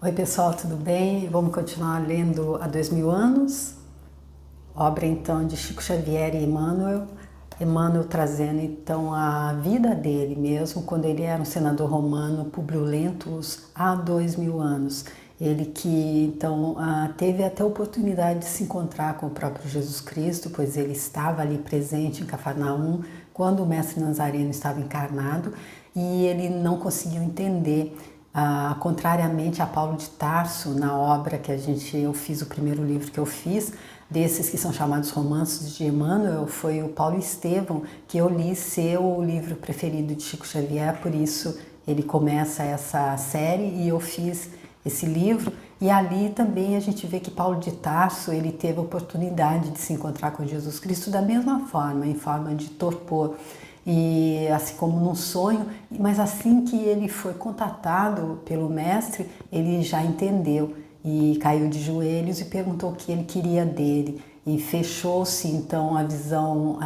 Oi pessoal, tudo bem? Vamos continuar lendo Há 2000 anos, obra então de Chico Xavier e Emmanuel. Emmanuel trazendo então a vida dele mesmo, quando ele era um senador romano, Publio Lentulus, há 2000 anos. Ele que então teve até a oportunidade de se encontrar com o próprio Jesus Cristo, pois ele estava ali presente em Cafarnaum quando o mestre Nazareno estava encarnado e ele não conseguiu entender. Contrariamente a Paulo de Tarso, na obra que eu fiz, o primeiro livro que eu fiz, desses que são chamados romances de Emmanuel, foi o Paulo Estevão, que eu li ser o livro preferido de Chico Xavier, por isso ele começa essa série e eu fiz esse livro. E ali também a gente vê que Paulo de Tarso, ele teve a oportunidade de se encontrar com Jesus Cristo da mesma forma, em forma de torpor. E assim como num sonho, mas assim que ele foi contatado pelo mestre, ele já entendeu e caiu de joelhos e perguntou o que ele queria dele. E fechou-se então a visão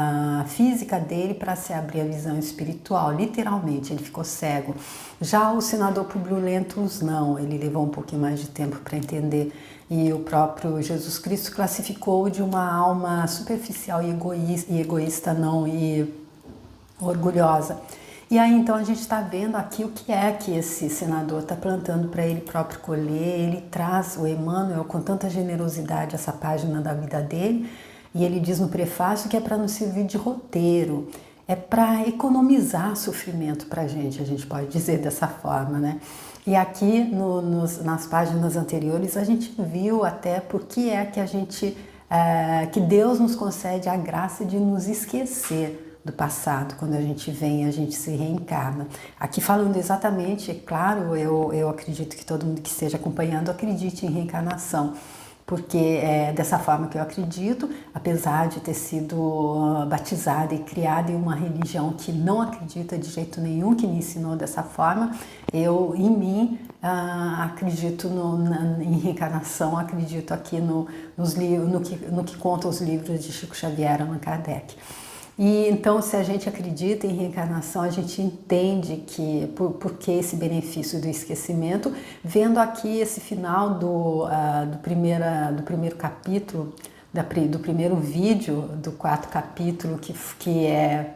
física dele para se abrir a visão espiritual, literalmente, ele ficou cego. Já o senador Publio Lentulus não, ele levou um pouquinho mais de tempo para entender. E o próprio Jesus Cristo classificou de uma alma superficial e egoísta não, e orgulhosa. E aí então a gente está vendo aqui o que é que esse senador está plantando para ele próprio colher. Ele traz o Emmanuel com tanta generosidade essa página da vida dele e ele diz no prefácio que é para nos servir de roteiro, é para economizar sofrimento para a gente pode dizer dessa forma, né? E aqui nas páginas anteriores a gente viu até por que é que que Deus nos concede a graça de nos esquecer do passado, quando a gente vem, a gente se reencarna. Aqui falando exatamente, é claro, eu acredito que todo mundo que esteja acompanhando acredite em reencarnação, porque é dessa forma que eu acredito, apesar de ter sido batizada e criada em uma religião que não acredita de jeito nenhum, que me ensinou dessa forma, eu, em mim, acredito em reencarnação, acredito aqui no que contam os livros de Chico Xavier e Allan Kardec. E então, se a gente acredita em reencarnação, a gente entende que por que esse benefício do esquecimento, vendo aqui esse final do primeiro capítulo, do primeiro vídeo do quarto capítulo, que é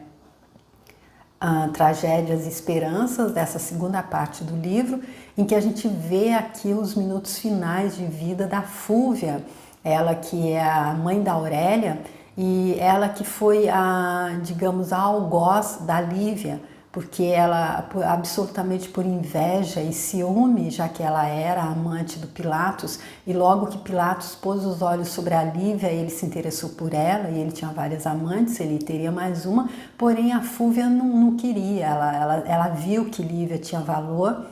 Tragédias e Esperanças, dessa segunda parte do livro, em que a gente vê aqui os minutos finais de vida da Fúvia, ela que é a mãe da Aurélia, e ela que foi digamos, a algoz da Lívia, porque ela, absolutamente por inveja e ciúme, já que ela era amante do Pilatos, e logo que Pilatos pôs os olhos sobre a Lívia, ele se interessou por ela, e ele tinha várias amantes, ele teria mais uma, porém a Fúvia não queria, ela viu que Lívia tinha valor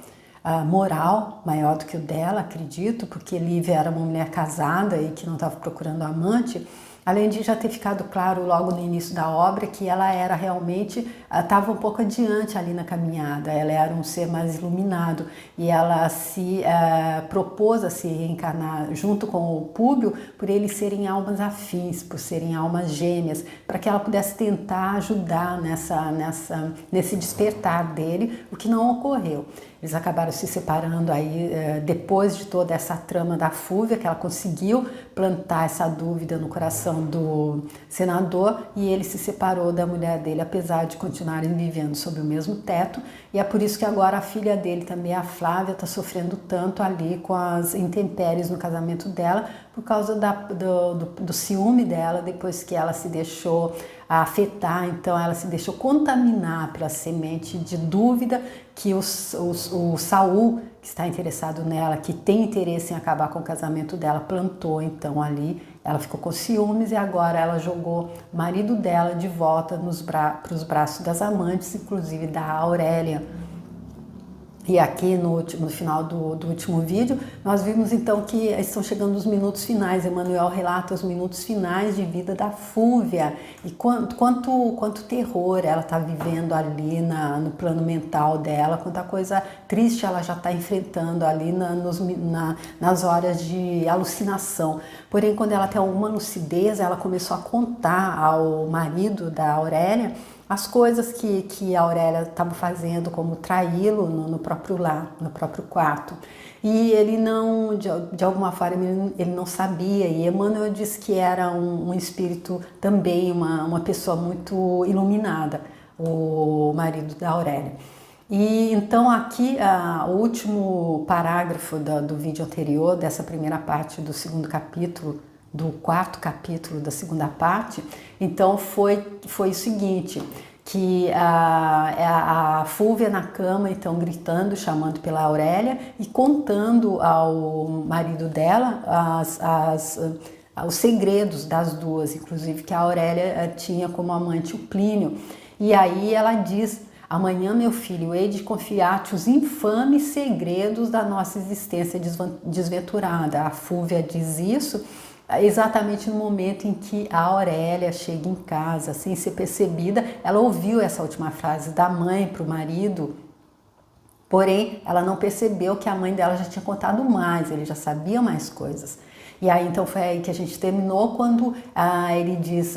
moral maior do que o dela, acredito, porque Lívia era uma mulher casada e que não estava procurando amante. Além de já ter ficado claro logo no início da obra que ela era realmente, estava um pouco adiante ali na caminhada, ela era um ser mais iluminado e ela se propôs a se reencarnar junto com o Públio por eles serem almas afins, por serem almas gêmeas, para que ela pudesse tentar ajudar nesse despertar dele, o que não ocorreu. Eles acabaram se separando aí depois de toda essa trama da Fúvia, que ela conseguiu plantar essa dúvida no coração do senador, e ele se separou da mulher dele, apesar de continuarem vivendo sob o mesmo teto, e é por isso que agora a filha dele também, a Flávia, está sofrendo tanto ali com as intempéries no casamento dela, por causa do ciúme dela, depois que ela se deixou afetar, então ela se deixou contaminar pela semente de dúvida que o Saul, que está interessado nela, que tem interesse em acabar com o casamento dela, plantou então ali. Ela ficou com ciúmes e agora ela jogou o marido dela de volta para os braços das amantes, inclusive da Aurélia. E aqui no final do último vídeo, nós vimos então que estão chegando os minutos finais. Emmanuel relata os minutos finais de vida da Fúvia e quanto terror ela está vivendo ali no plano mental dela, quanta coisa triste ela já está enfrentando ali nas horas de alucinação. Porém, quando ela tem alguma lucidez, ela começou a contar ao marido da Aurélia as coisas que a Aurélia estava fazendo, como traí-lo no próprio lar, no próprio quarto. E ele não, de alguma forma, ele não sabia. E Emmanuel disse que era um espírito também, uma pessoa muito iluminada, o marido da Aurélia. E então aqui, o último parágrafo do vídeo anterior, dessa primeira parte do segundo capítulo, do quarto capítulo da segunda parte, então foi o seguinte, que a Fúvia na cama, então gritando, chamando pela Aurélia e contando ao marido dela os segredos das duas, inclusive que a Aurélia tinha como amante o Plínio. E aí ela diz: amanhã, meu filho, hei de confiar-te os infames segredos da nossa existência desventurada. A Fúvia diz isso exatamente no momento em que a Aurélia chega em casa, sem ser percebida. Ela ouviu essa última frase da mãe para o marido, porém ela não percebeu que a mãe dela já tinha contado mais, ele já sabia mais coisas. E aí então foi aí que a gente terminou, quando ele diz,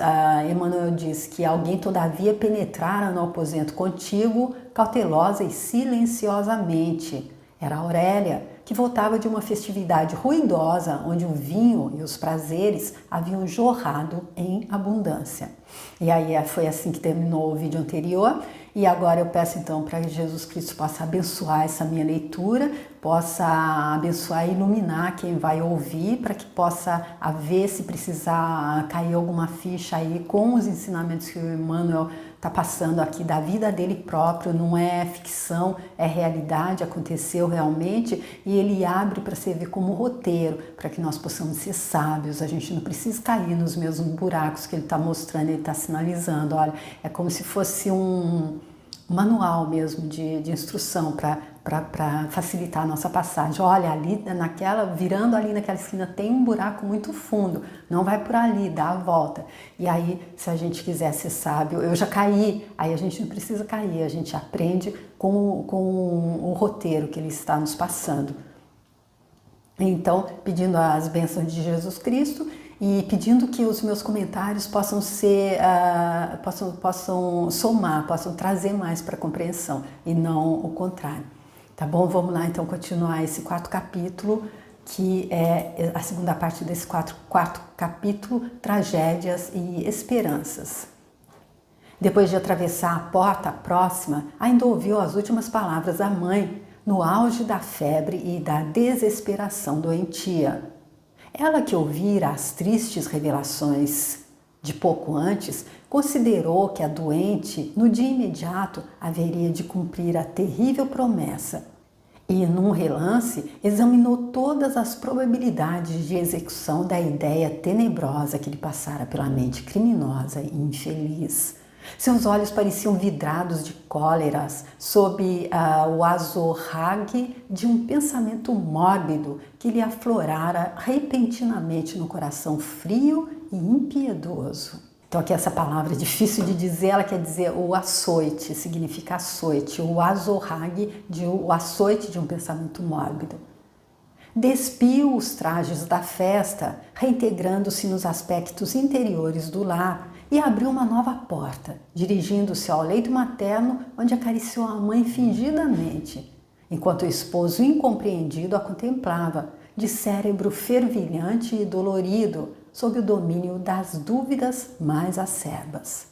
Emmanuel diz que alguém todavia penetrara no aposento contíguo, cautelosa e silenciosamente. Era a Aurélia, que voltava de uma festividade ruidosa, onde o vinho e os prazeres haviam jorrado em abundância. E aí foi assim que terminou o vídeo anterior. E agora eu peço então para que Jesus Cristo possa abençoar essa minha leitura, possa abençoar e iluminar quem vai ouvir, para que possa haver, se precisar cair alguma ficha aí com os ensinamentos que o Emmanuel está passando aqui da vida dele próprio. Não é ficção, é realidade, aconteceu realmente, e ele abre para servir como roteiro, para que nós possamos ser sábios. A gente não precisa cair nos mesmos buracos que ele está mostrando, ele está sinalizando. Olha, é como se fosse um manual mesmo de instrução para facilitar a nossa passagem. Olha, ali virando ali naquela esquina tem um buraco muito fundo, não vai por ali, dá a volta. E aí, se a gente quiser ser sábio, eu já caí, aí a gente não precisa cair, a gente aprende com o roteiro que ele está nos passando. Então, pedindo as bênçãos de Jesus Cristo e pedindo que os meus comentários possam ser, possam somar, possam trazer mais para a compreensão e não o contrário. Tá bom? Vamos lá então continuar esse quarto capítulo, que é a segunda parte desse quarto capítulo, Tragédias e Esperanças. Depois de atravessar a porta próxima, ainda ouviu as últimas palavras da mãe, no auge da febre e da desesperação doentia. Ela, que ouvira as tristes revelações de pouco antes, considerou que a doente, no dia imediato, haveria de cumprir a terrível promessa e, num relance, examinou todas as probabilidades de execução da ideia tenebrosa que lhe passara pela mente criminosa e infeliz. Seus olhos pareciam vidrados de cóleras sob o azorrague de um pensamento mórbido que lhe aflorara repentinamente no coração frio e impiedoso. Então aqui essa palavra é difícil de dizer, ela quer dizer o açoite, significa açoite, o azorrague, o açoite de um pensamento mórbido. Despiu os trajes da festa, reintegrando-se nos aspectos interiores do lar, e abriu uma nova porta, dirigindo-se ao leito materno, onde acariciou a mãe fingidamente, enquanto o esposo incompreendido a contemplava, de cérebro fervilhante e dolorido, sob o domínio das dúvidas mais acerbas.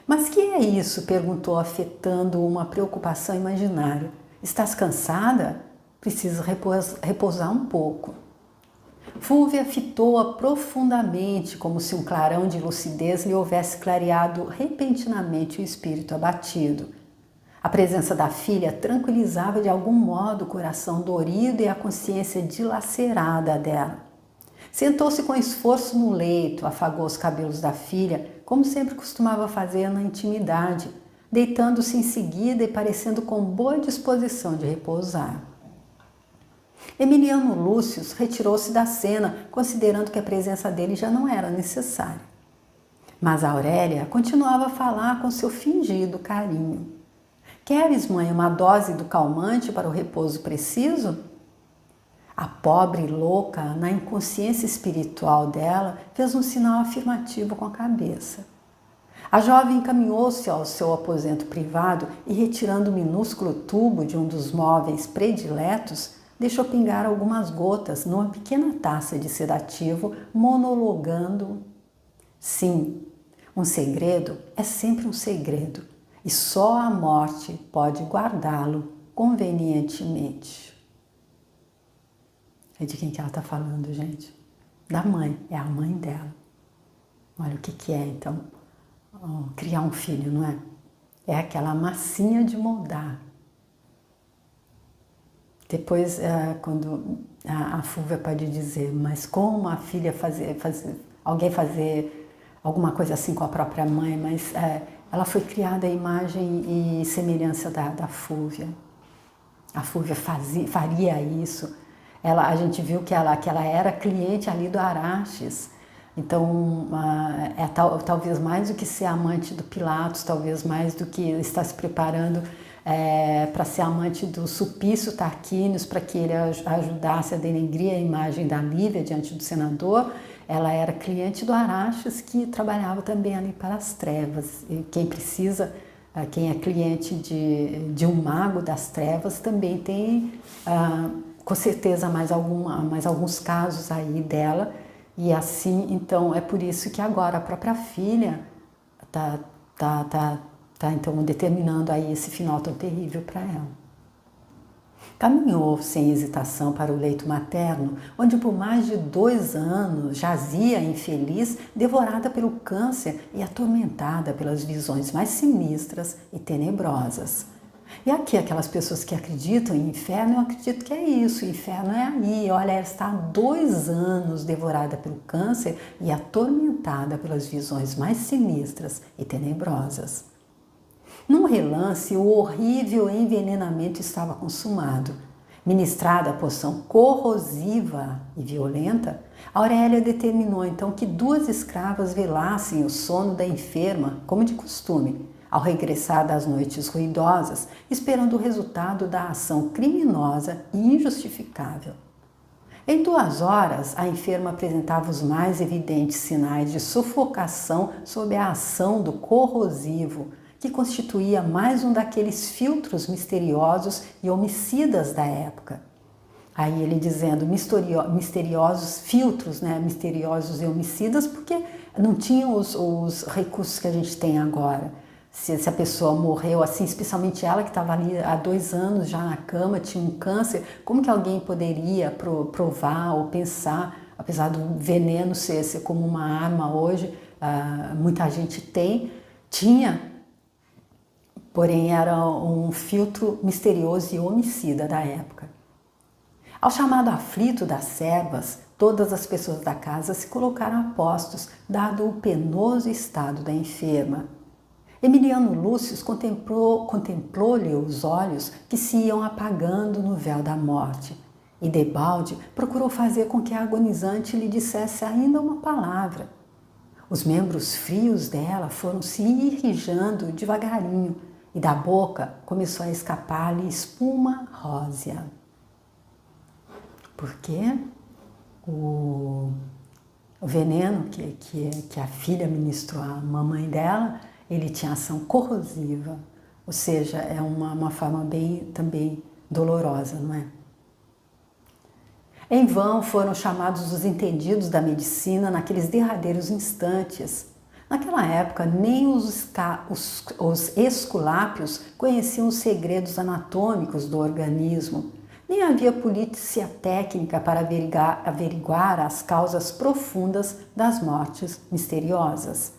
Mas que é isso? Perguntou, afetando uma preocupação imaginária. Estás cansada? Preciso repousar um pouco. Fúvia fitou-a profundamente, como se um clarão de lucidez lhe houvesse clareado repentinamente o espírito abatido. A presença da filha tranquilizava de algum modo o coração dorido e a consciência dilacerada dela. Sentou-se com esforço no leito, afagou os cabelos da filha, como sempre costumava fazer na intimidade, deitando-se em seguida e parecendo com boa disposição de repousar. Emiliano Lúcio retirou-se da cena, considerando que a presença dele já não era necessária. Mas a Aurélia continuava a falar com seu fingido carinho. Queres, mãe, uma dose do calmante para o repouso preciso? A pobre louca, na inconsciência espiritual dela, fez um sinal afirmativo com a cabeça. A jovem encaminhou-se ao seu aposento privado e, retirando o minúsculo tubo de um dos móveis prediletos, deixou pingar algumas gotas numa pequena taça de sedativo, monologando: sim, um segredo é sempre um segredo, e só a morte pode guardá-lo convenientemente. É de quem que ela está falando, gente? Da mãe, é a mãe dela. Olha o que é, então, criar um filho, não é? É aquela massinha de moldar. Depois, quando a Fúvia pode dizer, mas como a filha alguém fazer alguma coisa assim com a própria mãe, mas ela foi criada à imagem e semelhança da Fúvia. A Fúvia faria isso. A gente viu que ela era cliente ali do Araxes. Então, talvez mais do que ser amante do Pilatos, talvez mais do que estar se preparando para ser amante do Sulpício Tarquínios, para que ele ajudasse a denegrir a imagem da Lívia diante do senador, ela era cliente do Araxes, que trabalhava também ali para as trevas. E quem é cliente de um mago das trevas também tem, com certeza, mais alguns casos aí dela. E assim, então, é por isso que agora a própria filha tá então determinando aí esse final tão terrível para ela. Caminhou sem hesitação para o leito materno, onde por mais de 2 anos jazia infeliz, devorada pelo câncer e atormentada pelas visões mais sinistras e tenebrosas. E aqui, aquelas pessoas que acreditam em inferno, eu acredito que é isso, o inferno é aí. Olha, ela está há 2 anos devorada pelo câncer e atormentada pelas visões mais sinistras e tenebrosas. Num relance, o horrível envenenamento estava consumado. Ministrada a poção corrosiva e violenta, Aurélia determinou então que 2 escravas velassem o sono da enferma, como de costume, ao regressar das noites ruidosas, esperando o resultado da ação criminosa e injustificável. Em 2 horas, a enferma apresentava os mais evidentes sinais de sufocação sob a ação do corrosivo, que constituía mais um daqueles filtros misteriosos e homicidas da época. Aí ele dizendo misteriosos filtros, né? Misteriosos e homicidas, porque não tinham os recursos que a gente tem agora. Se a pessoa morreu assim, especialmente ela que estava ali há 2 anos já na cama, tinha um câncer, como que alguém poderia provar ou pensar, apesar do veneno ser como uma arma hoje, muita gente tinha, porém era um filtro misterioso e homicida da época. Ao chamado aflito das servas, todas as pessoas da casa se colocaram a postos, dado o penoso estado da enferma. Emiliano Lúcio contemplou-lhe os olhos que se iam apagando no véu da morte, e debalde procurou fazer com que a agonizante lhe dissesse ainda uma palavra. Os membros frios dela foram se irrijando devagarinho, e da boca começou a escapar-lhe espuma rósea. Porque o veneno que a filha ministrou à mamãe dela, ele tinha ação corrosiva, ou seja, é uma forma bem também dolorosa, não é? Em vão foram chamados os entendidos da medicina naqueles derradeiros instantes. Naquela época, nem os esculápios conheciam os segredos anatômicos do organismo, nem havia polícia técnica para averiguar as causas profundas das mortes misteriosas.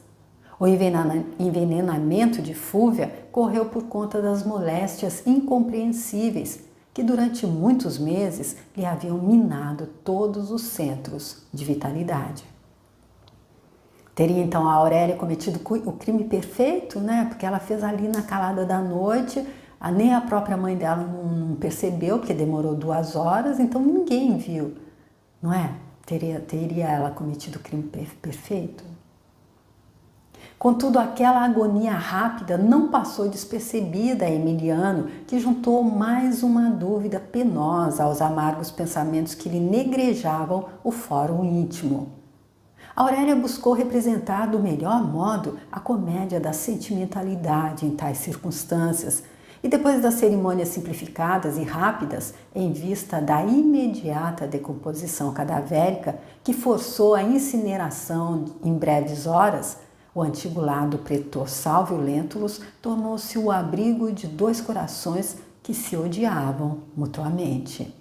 O envenenamento de Fúvia correu por conta das moléstias incompreensíveis que durante muitos meses lhe haviam minado todos os centros de vitalidade. Teria então a Aurélia cometido o crime perfeito, né? Porque ela fez ali na calada da noite, nem a própria mãe dela não percebeu, porque demorou 2 horas, então ninguém viu, não é? Teria ela cometido o crime perfeito? Contudo, aquela agonia rápida não passou despercebida a Emiliano, que juntou mais uma dúvida penosa aos amargos pensamentos que lhe negrejavam o fórum íntimo. Aurélia buscou representar do melhor modo a comédia da sentimentalidade em tais circunstâncias, e depois das cerimônias simplificadas e rápidas, em vista da imediata decomposição cadavérica que forçou a incineração em breves horas, o antigo lar do pretor Salvio Lentulus tornou-se o abrigo de dois corações que se odiavam mutuamente.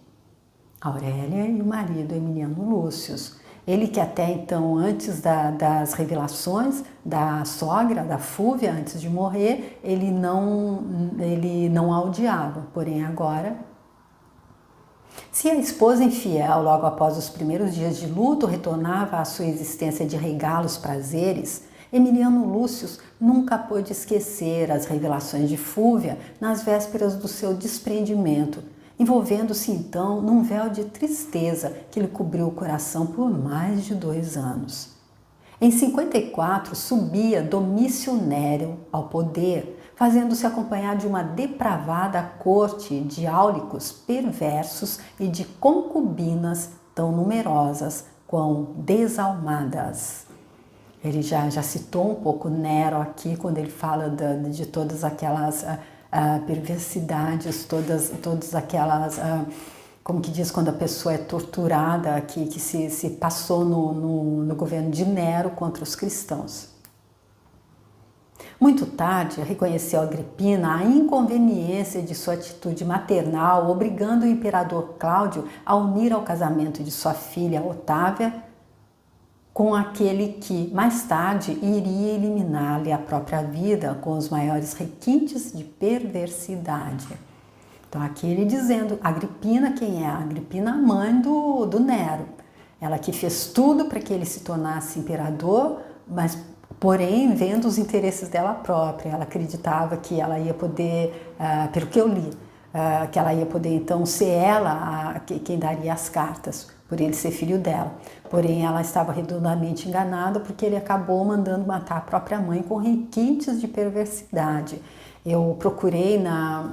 Aurélia e o marido Emiliano Lúcius. Ele que até então, antes das revelações da sogra, da Fúvia, antes de morrer, ele não a odiava, porém agora... Se a esposa infiel, logo após os primeiros dias de luto, retornava à sua existência de regalos prazeres, Emiliano Lúcius nunca pôde esquecer as revelações de Fúvia nas vésperas do seu desprendimento, envolvendo-se então num véu de tristeza que lhe cobriu o coração por mais de 2 anos. Em 54, subia Domício Nério ao poder, fazendo-se acompanhar de uma depravada corte de áulicos perversos e de concubinas tão numerosas quão desalmadas. Ele já citou um pouco Nero aqui, quando ele fala de todas aquelas perversidades, todas aquelas, como que diz, quando a pessoa é torturada, que se passou no governo de Nero contra os cristãos. Muito tarde, reconheceu Agripina a inconveniência de sua atitude maternal, obrigando o imperador Cláudio a unir ao casamento de sua filha Otávia com aquele que, mais tarde, iria eliminar-lhe a própria vida com os maiores requintes de perversidade. Então, aqui ele dizendo, Agripina, quem é? Agripina, a mãe do Nero. Ela que fez tudo para que ele se tornasse imperador, mas, porém, vendo os interesses dela própria. Ela acreditava que ela ia poder, pelo que eu li, que ela ia poder, então, ser ela quem daria as cartas, por ele ser filho dela. Porém, ela estava redondamente enganada porque ele acabou mandando matar a própria mãe com requintes de perversidade. Eu procurei na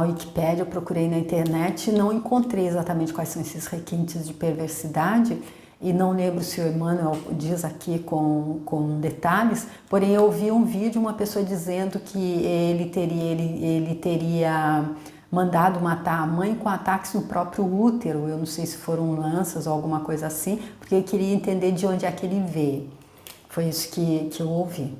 Wikipédia, eu procurei na internet e não encontrei exatamente quais são esses requintes de perversidade e não lembro se o Emmanuel diz aqui com detalhes, porém eu vi um vídeo, uma pessoa dizendo que ele teria mandado matar a mãe com ataques no próprio útero, eu não sei se foram lanças ou alguma coisa assim, porque ele queria entender de onde é que ele veio. Foi isso que eu ouvi.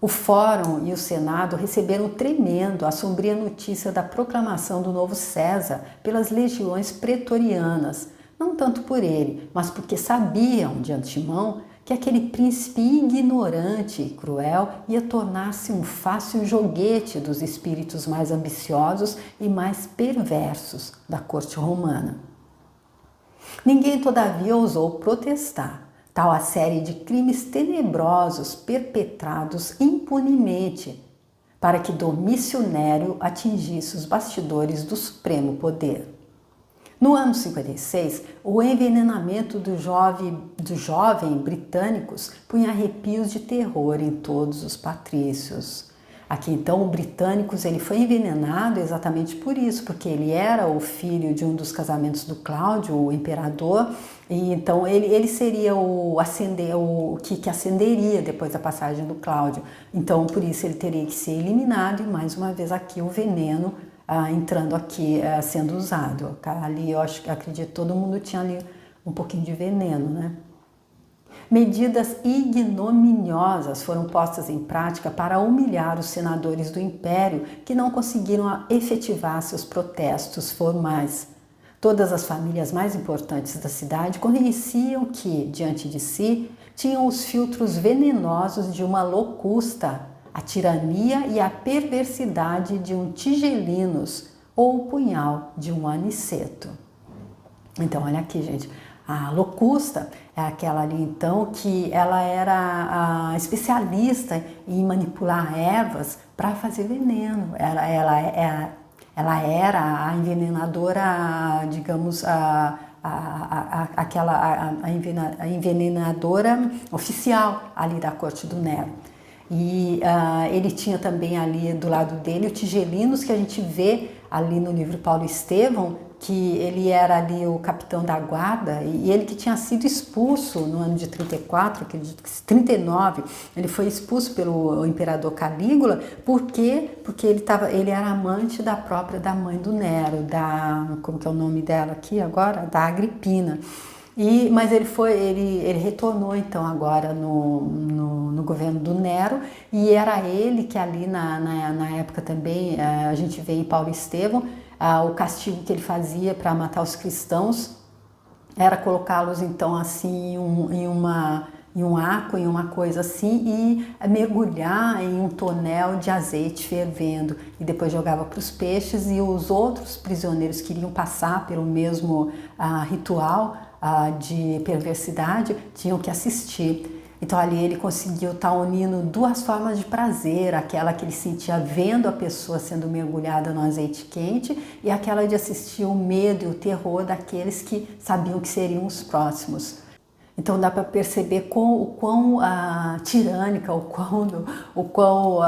O Fórum e o Senado receberam tremendo a sombria notícia da proclamação do novo César pelas legiões pretorianas, não tanto por ele, mas porque sabiam de antemão que aquele príncipe ignorante e cruel ia tornar-se um fácil joguete dos espíritos mais ambiciosos e mais perversos da corte romana. Ninguém, todavia, ousou protestar. Tal a série de crimes tenebrosos perpetrados impunemente para que Domício Nério atingisse os bastidores do supremo poder. No ano 56, o envenenamento do jovem britânicos punha arrepios de terror em todos os patrícios. Aqui então o Britânicos ele foi envenenado exatamente por isso, porque ele era o filho de um dos casamentos do Cláudio, o imperador, e então ele seria o que ascenderia depois da passagem do Cláudio. Então por isso ele teria que ser eliminado e mais uma vez aqui o veneno entrando aqui, sendo usado. Ali eu acredito que todo mundo tinha ali um pouquinho de veneno, né? Medidas ignominiosas foram postas em prática para humilhar os senadores do Império que não conseguiram efetivar seus protestos formais. Todas as famílias mais importantes da cidade conheciam que, diante de si, tinham os filtros venenosos de uma locusta, a tirania e a perversidade de um Tigellinus ou o punhal de um Aniceto. Então, olha aqui, gente. A locusta é aquela ali, então, que ela era a especialista em manipular ervas para fazer veneno. Ela era a envenenadora, digamos, a envenenadora oficial ali da corte do Nero. E ele tinha também ali do lado dele o Tigellinus, que a gente vê ali no livro Paulo Estevão, que ele era ali o capitão da guarda, e ele que tinha sido expulso no ano de 34, acredito que 39, ele foi expulso pelo imperador Calígula. Por quê? Porque ele era amante da mãe do Nero, como que é o nome dela aqui agora? Da Agripina. Mas ele retornou então agora no governo do Nero, e era ele que ali na época também, a gente vê em Paulo Estevão, o castigo que ele fazia para matar os cristãos era colocá-los então assim em um arco, em uma coisa assim, e mergulhar em um tonel de azeite fervendo, e depois jogava para os peixes, e os outros prisioneiros que iriam passar pelo mesmo ritual de perversidade tinham que assistir. Então ali ele conseguiu estar unindo duas formas de prazer, aquela que ele sentia vendo a pessoa sendo mergulhada no azeite quente, e aquela de assistir o medo e o terror daqueles que sabiam que seriam os próximos. Então dá para perceber o quão tirânica, o quão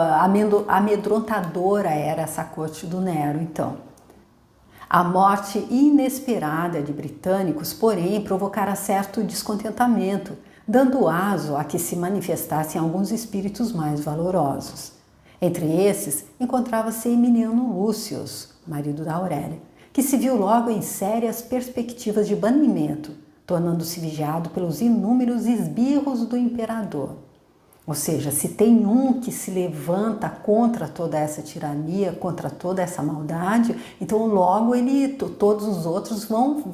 amedrontadora era essa corte do Nero. Então, a morte inesperada de britânicos, porém, provocara certo descontentamento, dando aso a que se manifestassem alguns espíritos mais valorosos. Entre esses, encontrava-se Emiliano Lúcius, marido da Aurélia, que se viu logo em sérias perspectivas de banimento, tornando-se vigiado pelos inúmeros esbirros do imperador. Ou seja, se tem um que se levanta contra toda essa tirania, contra toda essa maldade, então logo todos os outros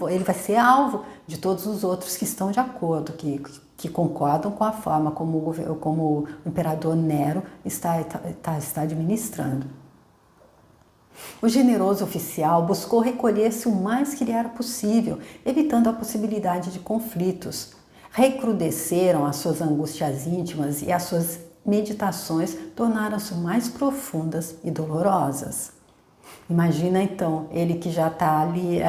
ele vai ser alvo de todos os outros que estão de acordo, que concordam com a forma como o imperador Nero está administrando. O generoso oficial buscou recolher-se o mais que lhe era possível, evitando a possibilidade de conflitos. Recrudesceram as suas angústias íntimas, e as suas meditações tornaram-se mais profundas e dolorosas. Imagina então, ele que já está ali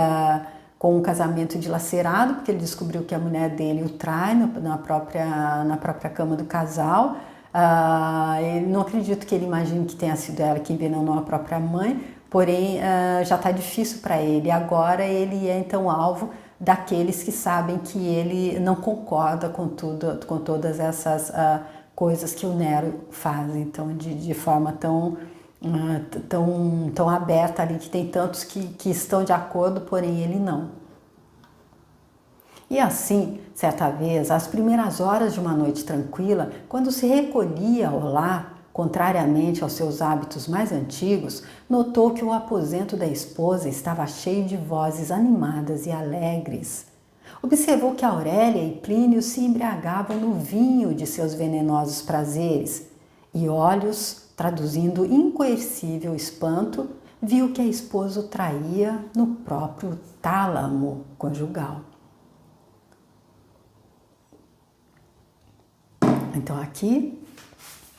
com um casamento dilacerado, porque ele descobriu que a mulher dele o trai na própria cama do casal. Ele não acredito que ele imagine que tenha sido ela que envenenou a própria mãe, porém já está difícil para ele. Agora ele é então alvo daqueles que sabem que ele não concorda com todas essas coisas que o Nero faz, então de forma tão aberta ali, que tem tantos que estão de acordo, porém ele não. E assim, certa vez, às primeiras horas de uma noite tranquila, quando se recolhia ao lar, contrariamente aos seus hábitos mais antigos, notou que o aposento da esposa estava cheio de vozes animadas e alegres. Observou que Aurélia e Plínio se embriagavam no vinho de seus venenosos prazeres, e olhos, traduzindo incoercível espanto, viu que a esposa o traía no próprio tálamo conjugal. Então aqui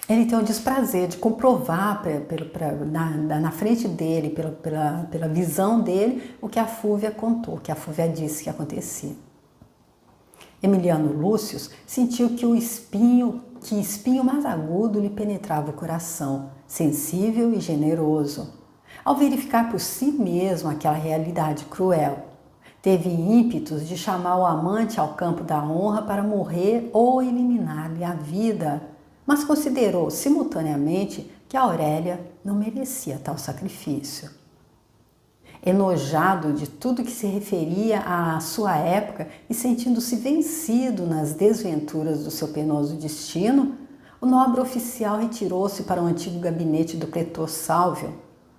ele tem o desprazer de comprovar na frente dele, pela visão dele, o que a Fúvia contou, que a Fúvia disse que acontecia. Emiliano Lúcius sentiu que espinho mais agudo lhe penetrava o coração, sensível e generoso. Ao verificar por si mesmo aquela realidade cruel, teve ímpetos de chamar o amante ao campo da honra para morrer ou eliminar-lhe a vida, mas considerou simultaneamente que Aurélia não merecia tal sacrifício. Enojado de tudo que se referia à sua época e sentindo-se vencido nas desventuras do seu penoso destino, o nobre oficial retirou-se para o antigo gabinete do pretor Sálvio,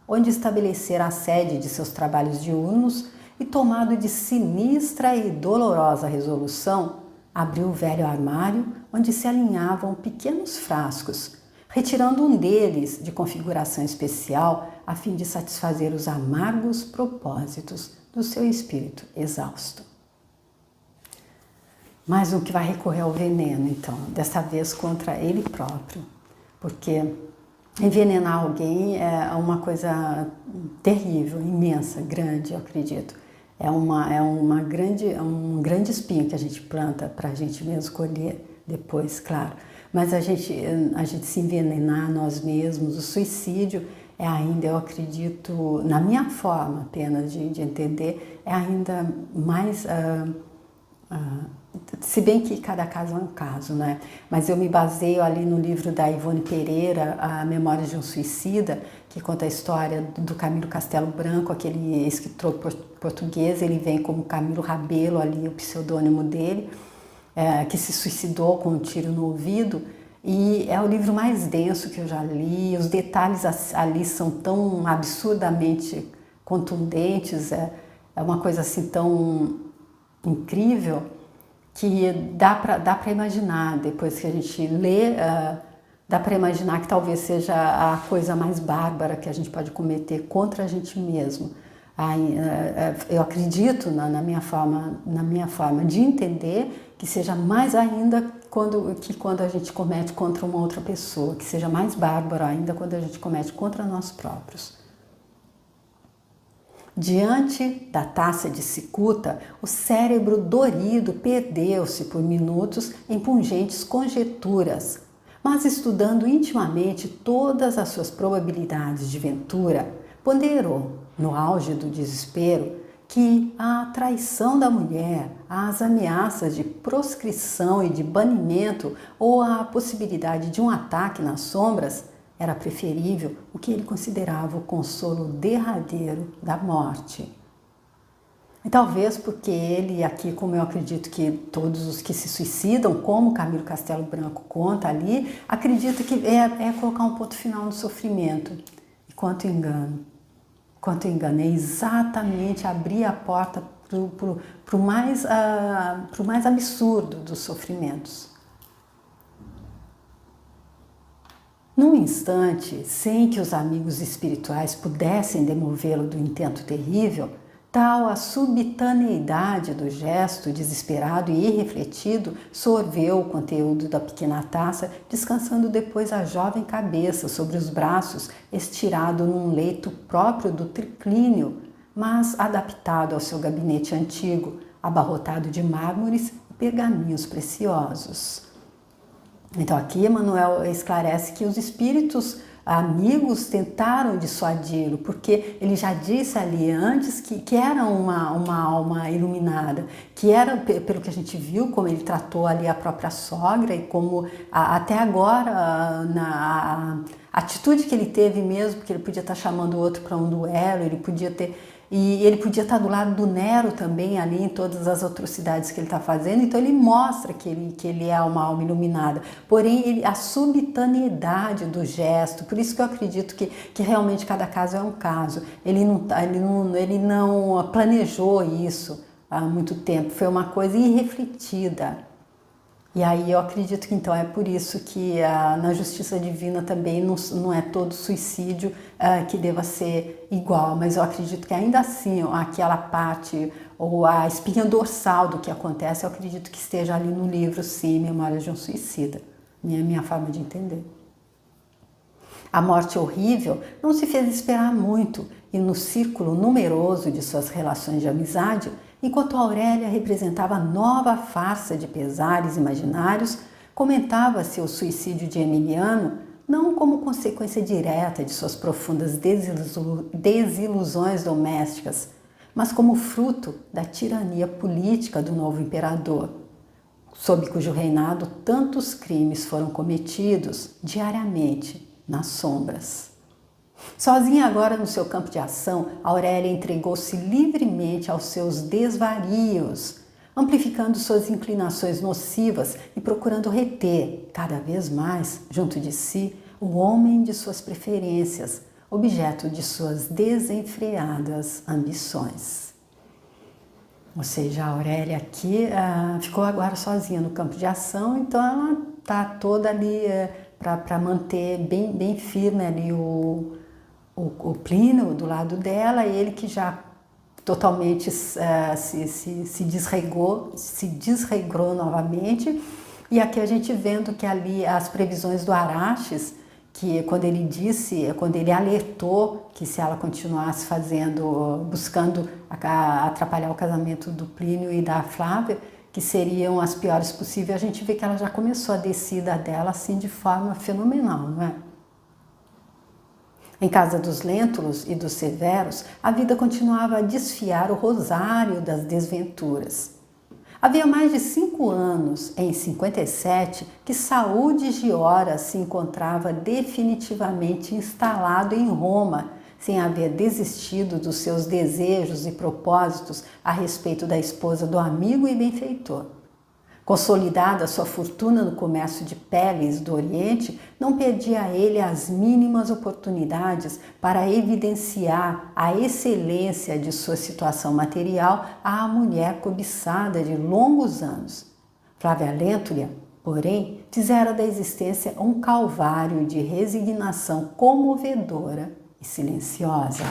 onde estabelecera a sede de seus trabalhos diurnos, e, tomado de sinistra e dolorosa resolução, abriu o velho armário onde se alinhavam pequenos frascos, retirando um deles de configuração especial a fim de satisfazer os amargos propósitos do seu espírito exausto. Mais um que vai recorrer ao veneno, então, dessa vez contra ele próprio, porque envenenar alguém é uma coisa terrível, imensa, grande, eu acredito. É um grande espinho que a gente planta para a gente mesmo colher depois, claro. Mas a gente se envenenar nós mesmos, o suicídio é ainda, eu acredito, na minha forma apenas de entender, é ainda mais... se bem que cada caso é um caso, né? Mas eu me baseio ali no livro da Ivone Pereira, A Memória de um Suicida, que conta a história do Camilo Castelo Branco, aquele escritor português. Ele vem como Camilo Rabelo, ali o pseudônimo dele, que se suicidou com um tiro no ouvido. E é o livro mais denso que eu já li, os detalhes ali são tão absurdamente contundentes, é uma coisa assim tão incrível, que dá para imaginar, depois que a gente lê, dá para imaginar que talvez seja a coisa mais bárbara que a gente pode cometer contra a gente mesmo. Eu acredito na minha forma de entender que seja mais ainda quando a gente comete contra uma outra pessoa, que seja mais bárbaro ainda quando a gente comete contra nós próprios. Diante da taça de cicuta, o cérebro dorido perdeu-se por minutos em pungentes conjecturas, mas estudando intimamente todas as suas probabilidades de ventura, ponderou, no auge do desespero, que a traição da mulher, as ameaças de proscrição e de banimento ou a possibilidade de um ataque nas sombras era preferível o que ele considerava o consolo derradeiro da morte. E talvez porque ele aqui, como eu acredito que todos os que se suicidam, como Camilo Castelo Branco conta ali, acredita que é colocar um ponto final no sofrimento. E quanto engano, é exatamente abrir a porta para o mais absurdo dos sofrimentos. Num instante, sem que os amigos espirituais pudessem demovê-lo do intento terrível, tal a subitaneidade do gesto desesperado e irrefletido sorveu o conteúdo da pequena taça, descansando depois a jovem cabeça sobre os braços, estirado num leito próprio do triclínio, mas adaptado ao seu gabinete antigo, abarrotado de mármores e pergaminhos preciosos. Então aqui Emmanuel esclarece que os espíritos amigos tentaram dissuadi-lo, porque ele já disse ali antes que era uma alma iluminada, que era, pelo que a gente viu, como ele tratou ali a própria sogra e como até agora a atitude que ele teve mesmo, porque ele podia estar chamando o outro para um duelo, ele podia estar do lado do Nero também ali em todas as atrocidades que ele está fazendo. Então ele mostra que ele é uma alma iluminada, porém a subitaneidade do gesto, por isso que eu acredito que realmente cada caso é um caso. Ele não planejou isso há muito tempo, foi uma coisa irrefletida. E aí eu acredito que então é por isso que na justiça divina também não é todo suicídio que deva ser igual, mas eu acredito que ainda assim aquela parte ou a espinha dorsal do que acontece, eu acredito que esteja ali no livro, sim, Memória de um Suicida, minha forma de entender. A morte horrível não se fez esperar muito e no círculo numeroso de suas relações de amizade, enquanto Aurélia representava nova farsa de pesares imaginários, comentava-se o suicídio de Emiliano não como consequência direta de suas profundas desilusões domésticas, mas como fruto da tirania política do novo imperador, sob cujo reinado tantos crimes foram cometidos diariamente nas sombras. Sozinha agora no seu campo de ação, Aurélia entregou-se livremente aos seus desvarios, amplificando suas inclinações nocivas e procurando reter, cada vez mais, junto de si, o homem de suas preferências, objeto de suas desenfreadas ambições. Ou seja, a Aurélia aqui ficou agora sozinha no campo de ação, então ela está toda ali para manter bem firme ali o Plínio do lado dela, ele que já totalmente se desregrou novamente. E aqui a gente vendo que ali as previsões do Araxes, que quando ele alertou que se ela continuasse buscando atrapalhar o casamento do Plínio e da Flávia, que seriam as piores possíveis, a gente vê que ela já começou a descida dela assim de forma fenomenal, não é? Em casa dos Lentulus e dos Severos, a vida continuava a desfiar o rosário das desventuras. Havia mais de 5 anos, em 57, que Saul de Giora se encontrava definitivamente instalado em Roma, sem haver desistido dos seus desejos e propósitos a respeito da esposa do amigo e benfeitor. Consolidada sua fortuna no comércio de peles do Oriente, não perdia ele as mínimas oportunidades para evidenciar a excelência de sua situação material à mulher cobiçada de longos anos. Flávia Lentulha, porém, fizera da existência um calvário de resignação comovedora e silenciosa.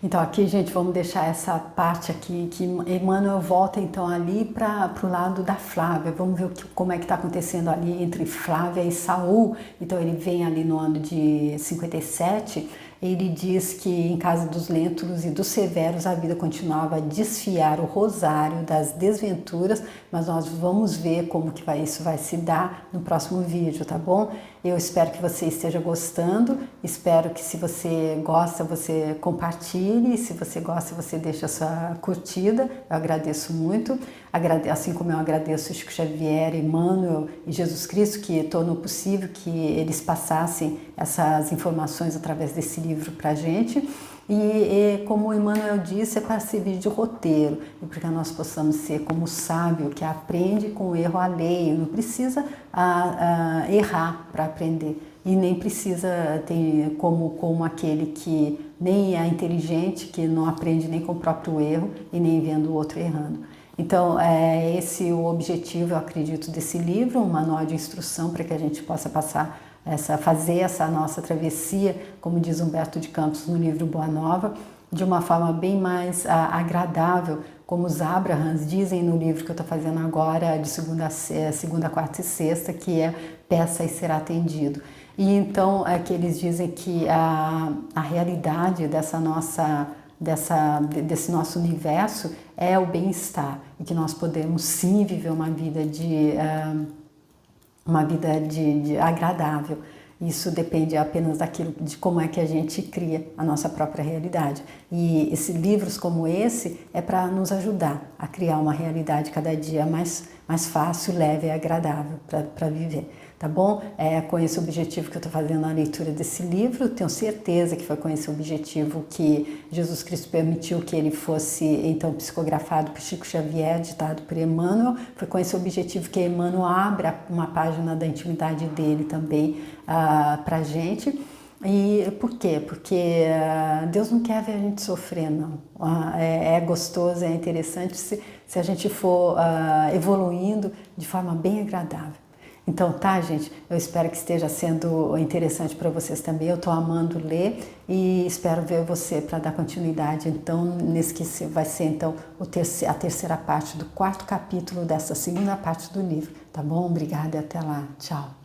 Então aqui, gente, vamos deixar essa parte aqui que Emmanuel volta então ali para o lado da Flávia. Vamos ver como é que está acontecendo ali entre Flávia e Saul. Então ele vem ali no ano de 57, ele diz que em casa dos Lentulus e dos Severos a vida continuava a desfiar o rosário das desventuras, mas nós vamos ver como que isso vai se dar no próximo vídeo, tá bom? Eu espero que você esteja gostando, espero que se você gosta, você compartilhe, se você gosta, você deixa a sua curtida, eu agradeço muito, assim como eu agradeço Chico Xavier, Emmanuel e Jesus Cristo, que tornou possível que eles passassem essas informações através desse livro para a gente. E como o Emmanuel disse, é para servir de roteiro e para que nós possamos ser como o sábio que aprende com o erro alheio, não precisa errar para aprender e nem precisa ter como aquele que nem é inteligente, que não aprende nem com o próprio erro e nem vendo o outro errando. Então, é esse o objetivo, eu acredito, desse livro, um manual de instrução para que a gente possa fazer essa nossa travessia, como diz Humberto de Campos no livro Boa Nova, de uma forma bem mais agradável, como os Abrahams dizem no livro que eu estou fazendo agora, de segunda, quarta e sexta, que é Peça e Será Atendido. E então é que eles dizem que a realidade desse nosso universo é o bem-estar e que nós podemos sim viver uma vida agradável. Isso depende apenas de como é que a gente cria a nossa própria realidade. E livros como esse é para nos ajudar a criar uma realidade cada dia mais fácil, leve e agradável para viver. Tá bom? É com esse objetivo que eu estou fazendo a leitura desse livro. Tenho certeza que foi com esse objetivo que Jesus Cristo permitiu que ele fosse então psicografado por Chico Xavier, ditado por Emmanuel. Foi com esse objetivo que Emmanuel abre uma página da intimidade dele também para a gente. E por quê? Porque Deus não quer ver a gente sofrer, não. É gostoso, é interessante se a gente for evoluindo de forma bem agradável. Então, tá, gente? Eu espero que esteja sendo interessante para vocês também. Eu estou amando ler e espero ver você para dar continuidade. Então, nesse que vai ser então a terceira parte do 4º capítulo dessa segunda parte do livro. Tá bom? Obrigada e até lá. Tchau.